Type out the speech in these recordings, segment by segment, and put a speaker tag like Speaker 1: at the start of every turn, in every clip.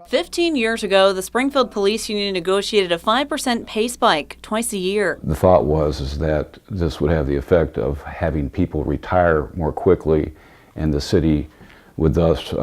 Speaker 1: 15 years ago, the Springfield Police Union negotiated a 5% pay spike twice a year.
Speaker 2: The thought was that this would have the effect of having people retire more quickly, and the city would thus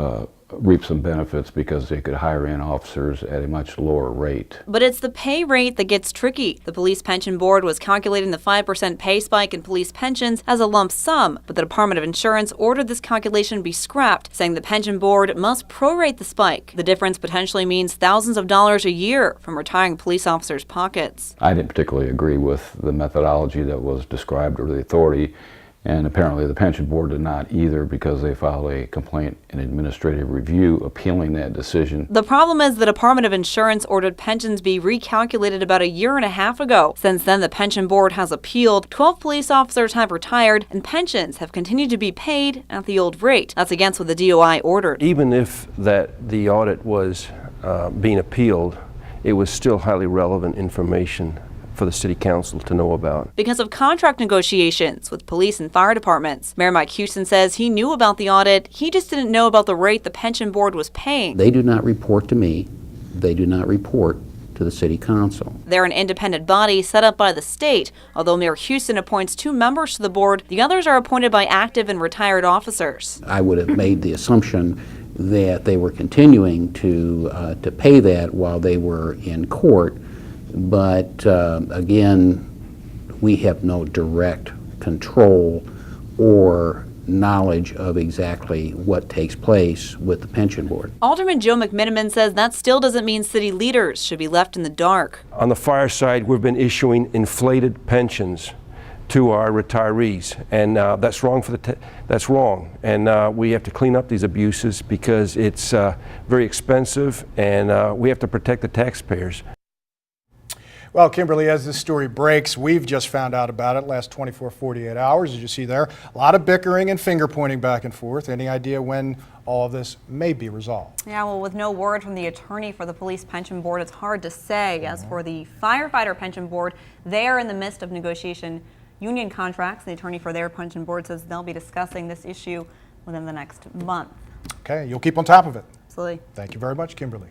Speaker 2: reap some benefits because they could hire in officers at a much lower rate.
Speaker 1: But it's the pay rate that gets tricky. The Police Pension Board was calculating the 5% pay spike in police pensions as a lump sum, but the Department of Insurance ordered this calculation be scrapped, saying the pension board must prorate the spike. The difference potentially means thousands of dollars a year from retiring police officers' pockets.
Speaker 2: I didn't particularly agree with the methodology that was described or the authority, and apparently the pension board did not either, because they filed a complaint in administrative review appealing that decision.
Speaker 1: The problem is the Department of Insurance ordered pensions be recalculated about a year and a half ago. Since then, the pension board has appealed, 12 police officers have retired, and pensions have continued to be paid at the old rate. That's against what the DOI ordered.
Speaker 3: Even if the audit was being appealed, it was still highly relevant information for the City Council to know about.
Speaker 1: Because of contract negotiations with police and fire departments. Mayor Mike Houston says he knew about the audit, he just didn't know about the rate the pension board was paying.
Speaker 4: They do not report to me. They do not report to the City Council.
Speaker 1: They're an independent body set up by the state. Although Mayor Houston appoints 2 members to the board, the others are appointed by active and retired officers.
Speaker 4: I would have made the assumption that they were continuing to pay that while they were in court. But again, we have no direct control or knowledge of exactly what takes place with the pension board.
Speaker 1: Alderman Joe McMenamin says that still doesn't mean city leaders should be left in the dark.
Speaker 3: On the fire side, we've been issuing inflated pensions to our retirees, and that's wrong that's wrong. And we have to clean up these abuses because it's very expensive, and we have to protect the taxpayers.
Speaker 5: Well, Kimberly, as this story breaks, we've just found out about it last 24, 48 hours, as you see there. A lot of bickering and finger pointing back and forth. Any idea when all of this may be resolved?
Speaker 1: Yeah, well, with no word from the attorney for the Police Pension Board, it's hard to say. As for the Firefighter Pension Board, they are in the midst of negotiation union contracts. The attorney for their pension board says they'll be discussing this issue within the next month.
Speaker 5: Okay, you'll keep on top of it.
Speaker 1: Absolutely.
Speaker 5: Thank you very much, Kimberly.